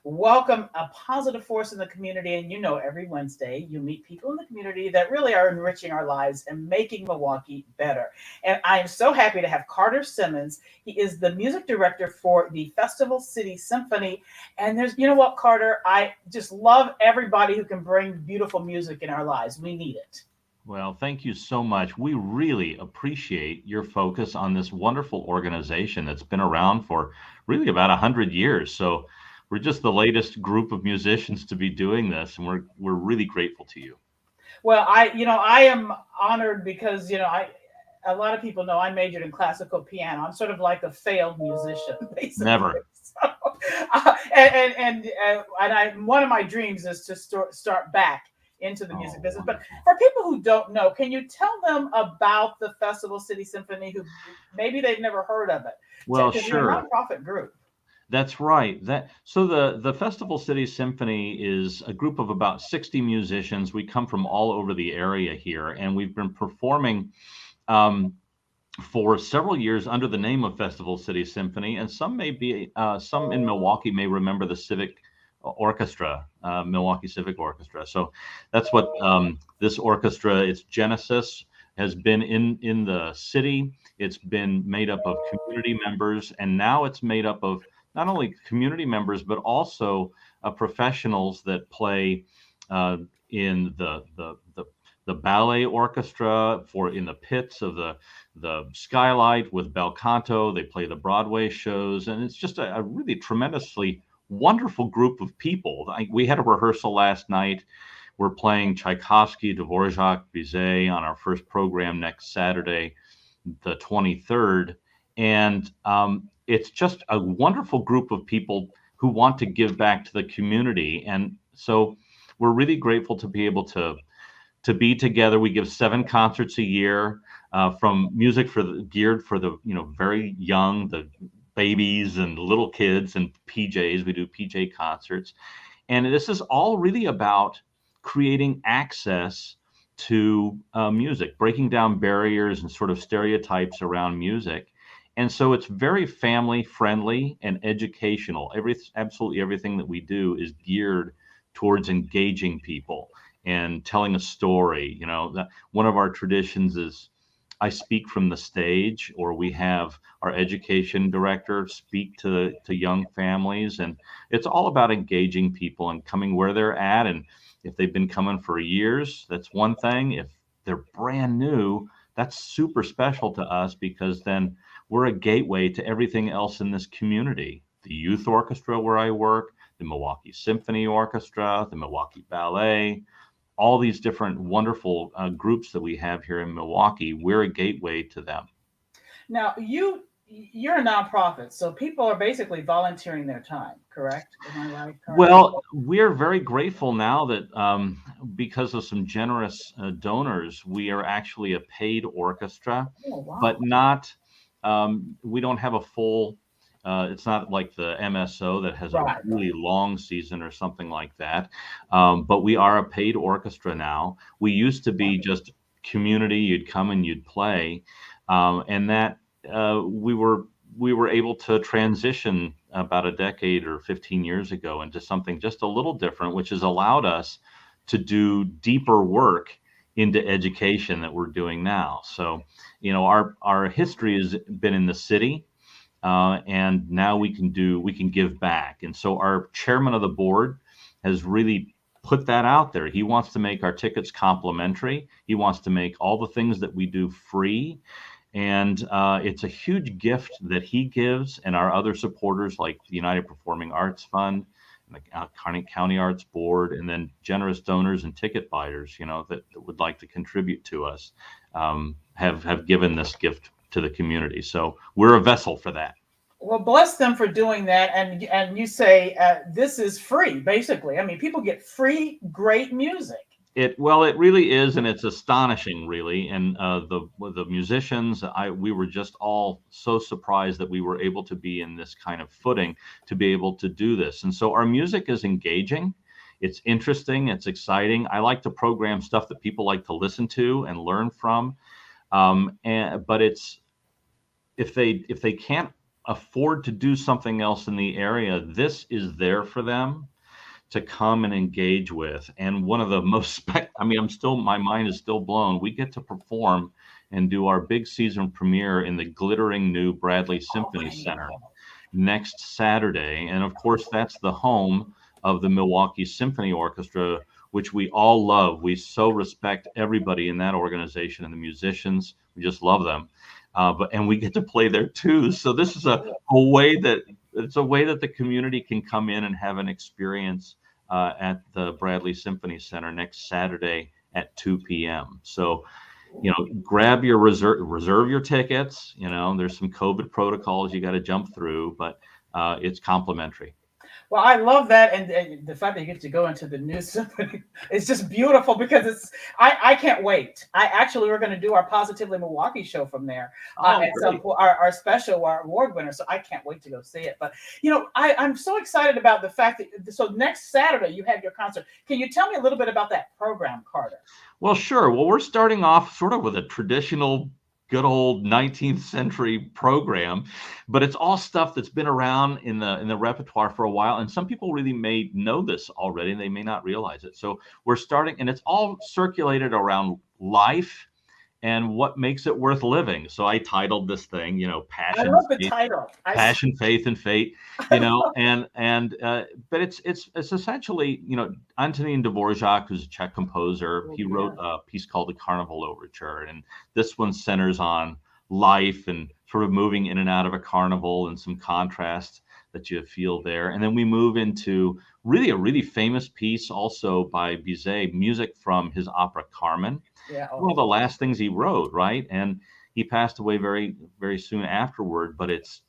welcome a positive force in the community. And every Wednesday you meet people in the community that really are enriching our lives and making Milwaukee better. And I am so happy to have Carter Simmons. He is the music director for the Festival City Symphony. And you know what, Carter? I just love everybody who can bring beautiful music in our lives. We need it. Well, thank you so much. We really appreciate your focus on this wonderful organization that's been around for really about 100 years. So we're just the latest group of musicians to be doing this, and we're really grateful to you. Well, I am honored because I a lot of people know I majored in classical piano. I'm sort of like a failed musician, basically. Never. So, and one of my dreams is to start back into the music Oh, business. But wonderful. for people who don't know, can you tell them about the Festival City Symphony who maybe they've never heard of it? Well, Because you're a sure. nonprofit group. That's right. The Festival City Symphony is a group of about 60 musicians. We come from all over the area here, and we've been performing um, for several years under the name of Festival City Symphony, and some in Milwaukee may remember the Civic Orchestra, Milwaukee Civic Orchestra. So that's what this orchestra, its genesis has been in the city. It's been made up of community members, and now it's made up of not only community members but also professionals that play in the ballet orchestra for in the pits of the skylight with bel canto. They play the Broadway shows, and it's just a really tremendously wonderful group of people. We had a rehearsal last night. We're playing Tchaikovsky, Dvorak, Bizet on our first program next Saturday, the 23rd. And it's just a wonderful group of people who want to give back to the community. And so we're really grateful to be able to be together. We give 7 concerts a year, from music geared for the very young, the babies and little kids, and PJs. We do PJ concerts, and this is all really about creating access to music, breaking down barriers and sort of stereotypes around music. And so it's very family friendly and educational. Absolutely everything that we do is geared towards engaging people and telling a story. That one of our traditions is I speak from the stage, or we have our education director speak to young families, and it's all about engaging people and coming where they're at. And if they've been coming for years, that's one thing. If they're brand new, that's super special to us, because then we're a gateway to everything else in this community. The youth orchestra where I work, the Milwaukee Symphony Orchestra, the Milwaukee Ballet, all these different wonderful groups that we have here in Milwaukee, we're a gateway to them. Now, you're a nonprofit, so people are basically volunteering their time, correct? Am I right, Carter? Well, we're very grateful now that because of some generous donors, we are actually a paid orchestra, Oh, but wow. not, we don't have a full, it's not like the MSO that has a Right. really long season or something like that. But we are a paid orchestra now. We used to be just community. You'd come and you'd play, and that we were able to transition about a decade or 15 years ago into something just a little different, which has allowed us to do deeper work into education that we're doing now. So, our history has been in the city, and now we can give back. And so our chairman of the board has really put that out there. He wants to make our tickets complimentary. He wants to make all the things that we do free. And it's a huge gift that he gives, and our other supporters like the United Performing Arts Fund and the County Arts Board, and then generous donors and ticket buyers, that would like to contribute to us, have given this gift to the community. So we're a vessel for that. Well, bless them for doing that. And you say this is free, basically. I mean, people get free, great music. It really is, and it's astonishing, really. And the musicians, we were just all so surprised that we were able to be in this kind of footing to be able to do this. And so our music is engaging, it's interesting, it's exciting. I like to program stuff that people like to listen to and learn from. But it's if they can't afford to do something else in the area, this is there for them to come and engage with. And one of the most, my mind is still blown. We get to perform and do our big season premiere in the glittering new Bradley Symphony Center next Saturday. And of course, that's the home of the Milwaukee Symphony Orchestra, which we all love. We so respect everybody in that organization and the musicians. We just love them. And we get to play there too. So this is a way that the community can come in and have an experience at the Bradley Symphony Center next Saturday at 2 p.m. So, grab your reserve your tickets. There's some COVID protocols you got to jump through, but it's complimentary. Well, I love that, and the fact that you get to go into the new symphony is just beautiful because I can't wait. We're going to do our Positively Milwaukee show from there, and so our special, our award winner. So I can't wait to go see it. But I'm so excited about the fact that so next Saturday you have your concert. Can you tell me a little bit about that program, Carter? Well, sure. Well, we're starting off sort of with a traditional, good old 19th century program, but it's all stuff that's been around in the repertoire for a while, and some people really may know this already and they may not realize it. So we're starting, and it's all circulated around life and what makes it worth living. So I titled this thing, passion. I love the title. Passion, faith, and fate. But it's essentially, Antonin Dvorak, who's a Czech composer, he wrote a piece called the Carnival Overture, and this one centers on life and sort of moving in and out of a carnival and some contrast that you feel there. And then we move into a really famous piece also by Bizet, music from his opera Carmen. Yeah. One of the last things he wrote, right? And he passed away very, very soon afterward, but it's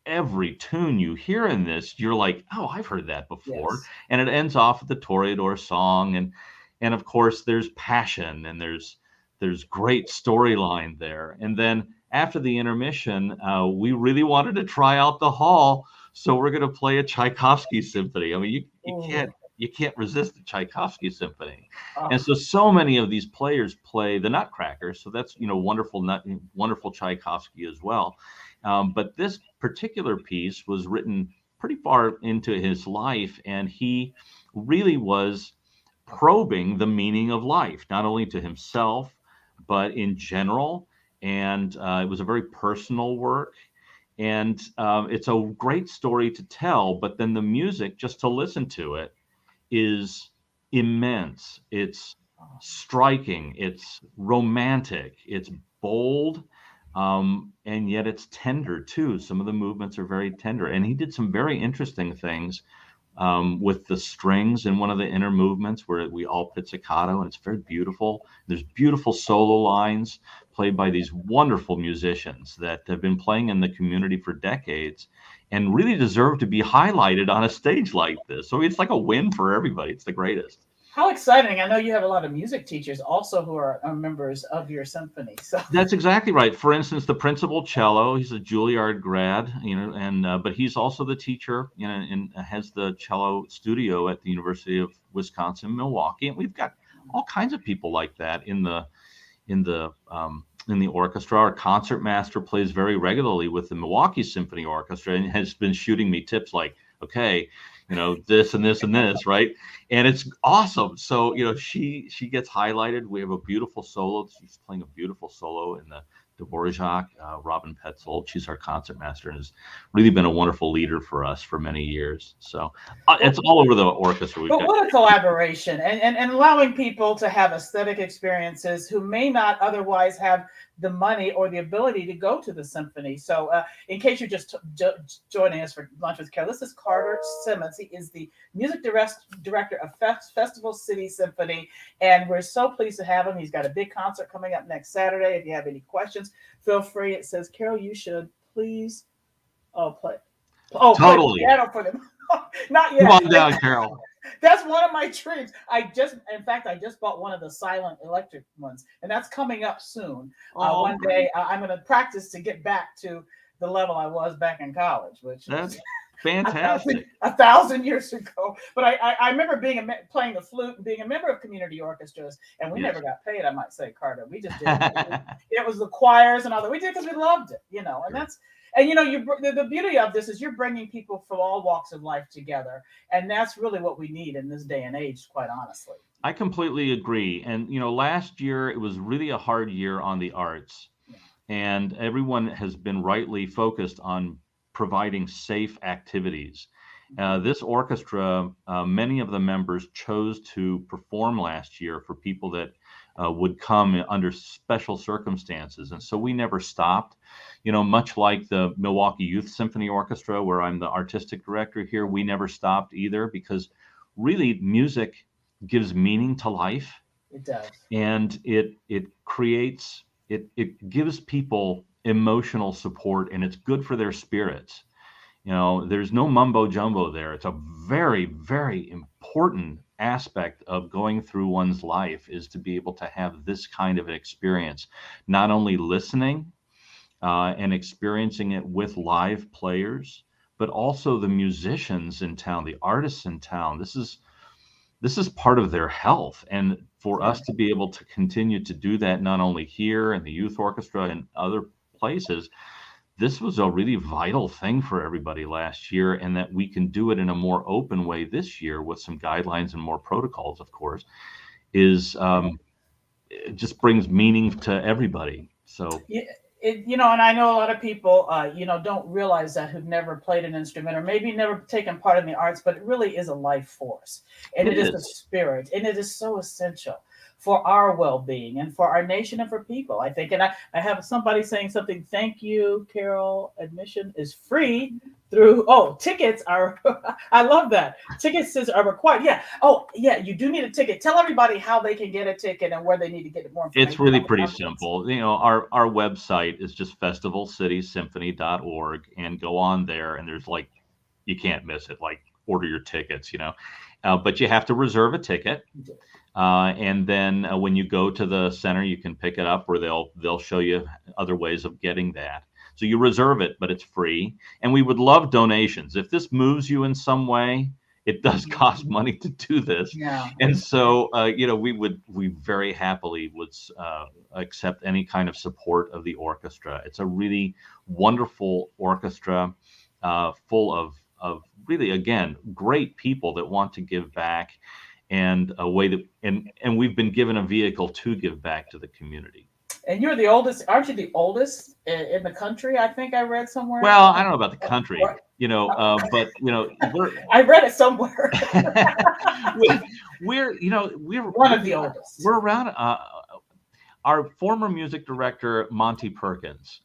every tune you hear in this, you're like, oh, I've heard that before. Yes. And it ends off with the Toreador song. And of course, there's passion and there's great storyline there. And then after the intermission, we really wanted to try out the hall. So we're going to play a Tchaikovsky Symphony. I mean, you can't resist the Tchaikovsky Symphony. And so many of these players play the Nutcracker. So that's, wonderful Tchaikovsky as well. But this particular piece was written pretty far into his life, and he really was probing the meaning of life, not only to himself, but in general. And it was a very personal work. And it's a great story to tell, but then the music, just to listen to it, is immense. It's striking. It's romantic. It's bold. And yet it's tender too. Some of the movements are very tender. And he did some very interesting things with the strings in one of the inner movements where we all pizzicato, and it's very beautiful. There's beautiful solo lines played by these wonderful musicians that have been playing in the community for decades and really deserve to be highlighted on a stage like this. So it's like a win for everybody. It's the greatest. How exciting. I know you have a lot of music teachers also who are members of your symphony. So that's exactly right. For instance, the principal cello, he's a Juilliard grad, but he's also the teacher, and has the cello studio at the University of Wisconsin-Milwaukee. And we've got all kinds of people like that in the orchestra. Our concertmaster plays very regularly with the Milwaukee Symphony Orchestra and has been shooting me tips like, okay, this and this and this, right? And it's awesome. So, she gets highlighted. We have a beautiful solo. She's playing a beautiful solo in the Dvorak, Robin Petzold. She's our concertmaster and has really been a wonderful leader for us for many years. So it's all over the orchestra. What a collaboration and allowing people to have aesthetic experiences who may not otherwise have the money or the ability to go to the symphony. So in case you're just joining us for Lunch with Carole, this is Carter Simmons. He is the music director of Festival City Symphony, and we're so pleased to have him. He's got a big concert coming up next Saturday. If you have any questions, feel free. It says, Carole, you should please play. Totally. Play piano for them. Not yet. Come on down, Carole. That's one of my dreams. I just bought one of the silent electric ones, and that's coming up soon. One day I'm going to practice to get back to the level I was back in college, which that's fantastic. 1,000 years ago. But I remember playing the flute and being a member of community orchestras, and we never got paid. I might say, Carter, we just did it. It was the choirs and all that. We did because we loved it, and And the beauty of this is you're bringing people from all walks of life together, and that's really what we need in this day and age, quite honestly. I completely agree. And, last year it was really a hard year on the arts, Yeah. and everyone has been rightly focused on providing safe activities. This orchestra, many of the members chose to perform last year for people that would come under special circumstances. And so we never stopped. Much like the Milwaukee Youth Symphony Orchestra, where I'm the artistic director here, we never stopped either, because really music gives meaning to life, It does. and it gives people emotional support, and it's good for their spirits. There's no mumbo jumbo there. It's a very, very important aspect of going through one's life, is to be able to have this kind of an experience, not only listening and experiencing it with live players, but also the musicians in town, the artists in town. This is part of their health. And for Yeah. us to be able to continue to do that, not only here in the youth orchestra and other places, this was a really vital thing for everybody last year, and that we can do it in a more open way this year with some guidelines and more protocols, of course, is it just brings meaning to everybody. So Yeah, and I know a lot of people, don't realize that, who've never played an instrument or maybe never taken part in the arts, but it really is a life force, and it it is a is. spirit, and it is so essential for our well-being and for our nation and for people, I think. And I have somebody saying something. Thank you, Carol. Admission is free through. Oh, tickets are. I love that. Tickets are required. Yeah. Oh, yeah. You do need a ticket. Tell everybody how they can get a ticket and where they need to get more It's information really about the pretty conference. simple. Our website is just festivalcitysymphony.org, and go on there, and there's like, you can't miss it. Like, order your tickets. But you have to reserve a ticket. And then when you go to the center, you can pick it up, or they'll show you other ways of getting that. So you reserve it, but it's free. And we would love donations. If this moves you in some way, it does cost money to do this. Yeah. And so, we very happily would accept any kind of support of the orchestra. It's a really wonderful orchestra, full of really, again, great people that want to give back, and a way that, and we've been given a vehicle to give back to the community. And you're the oldest, aren't you the oldest in the country? I think I read somewhere. Well, I don't know about the country, Or- but we're I read it somewhere. One of the oldest. we're around. Our former music director, Monty Perkins,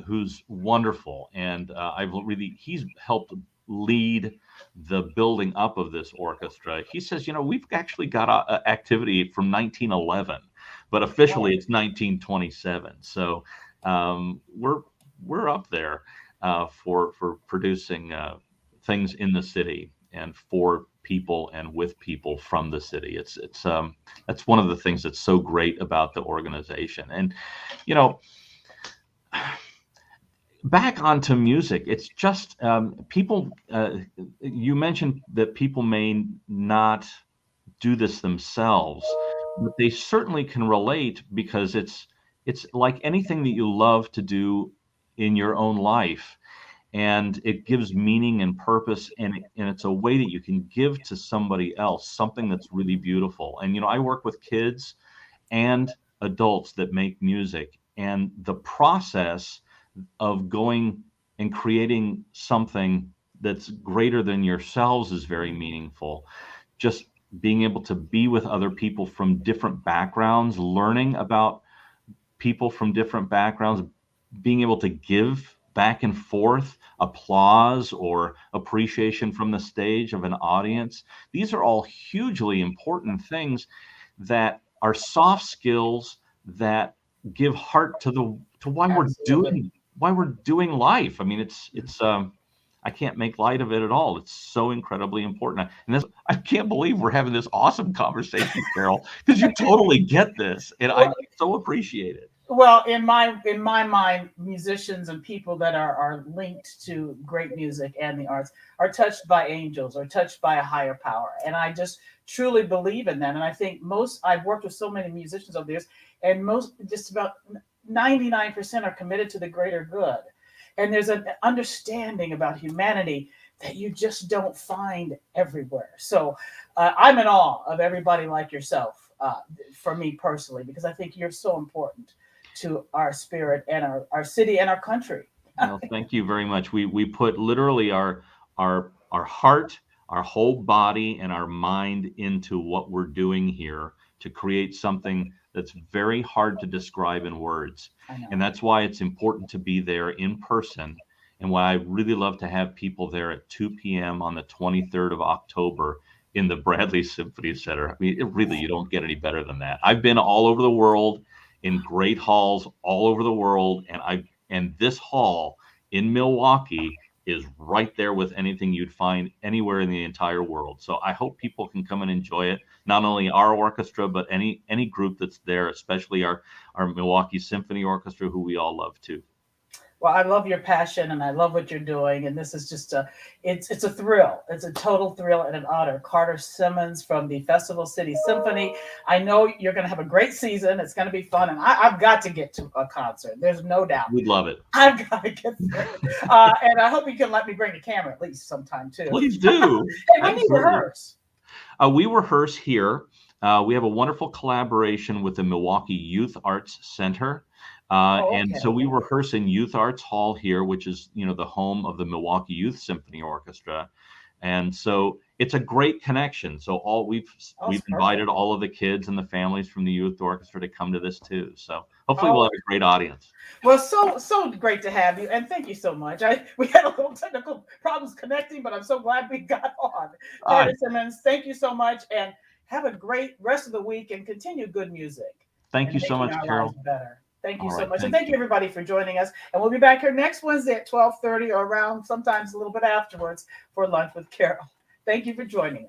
who's wonderful, and he's helped lead the building up of this orchestra. He says, we've actually got activity from 1911, but officially it's 1927. So we're up there for producing things in the city and for people and with people from the city. It's that's one of the things that's so great about the organization. And you know back onto music, it's just people, you mentioned that people may not do this themselves, but they certainly can relate, because it's like anything that you love to do in your own life, and it gives meaning and purpose, and it's a way that you can give to somebody else something that's really beautiful. And I work with kids and adults that make music, and the process of going and creating something that's greater than yourselves is very meaningful. Just being able to be with other people from different backgrounds, learning about people from different backgrounds, being able to give back and forth applause or appreciation from the stage of an audience. These are all hugely important things that are soft skills that give heart to why Absolutely. we're doing life. I mean, it's I can't make light of it at all. It's so incredibly important. And I can't believe we're having this awesome conversation, Carol, because you totally get this, and I Well, so appreciate it. well, in my mind, musicians and people that are linked to great music and the arts are touched by angels or touched by a higher power, and I just truly believe in that. And I think I've worked with so many musicians over the years, and most, just about 99% are committed to the greater good. and there's an understanding about humanity that you just don't find everywhere. So I'm in awe of everybody like yourself, for me personally, because I think you're so important to our spirit and our city and our country. Well, thank you very much. We put literally our heart, our whole body, and our mind into what we're doing here to create something that's very hard to describe in words. I know. And that's why it's important to be there in person, and why I really love to have people there at 2 p.m. on the 23rd of October in the Bradley Symphony Center. I mean, you don't get any better than that. I've been all over the world in great halls all over the world, and this hall in Milwaukee is right there with anything you'd find anywhere in the entire world. So I hope people can come and enjoy it. Not only our orchestra, but any group that's there, especially our Milwaukee Symphony Orchestra, who we all love too. Well, I love your passion and I love what you're doing. And this is just it's a thrill. It's a total thrill and an honor. Carter Simmons from the Festival City Symphony. I know you're going to have a great season. It's going to be fun. And I've got to get to a concert. There's no doubt. We'd love it. I've got to get there. And I hope you can let me bring the camera at least sometime too. Please do. And we need to rehearse. We rehearse here. We have a wonderful collaboration with the Milwaukee Youth Arts Center. And so we rehearse in Youth Arts Hall here, which is, the home of the Milwaukee Youth Symphony Orchestra. And so it's a great connection. So we've invited all of the kids and the families from the youth orchestra to come to this too. So hopefully we'll have a great audience. Well, so great to have you, and thank you so much. We had a little technical problems connecting, but I'm so glad we got on. Carter Simmons, thank you so much, and have a great rest of the week and continue good music. Thank you so much, Carol. Thank you so much. And thank you, everybody, for joining us. And we'll be back here next Wednesday at 12:30 or around, sometimes a little bit afterwards, for Lunch with Carol. Thank you for joining us.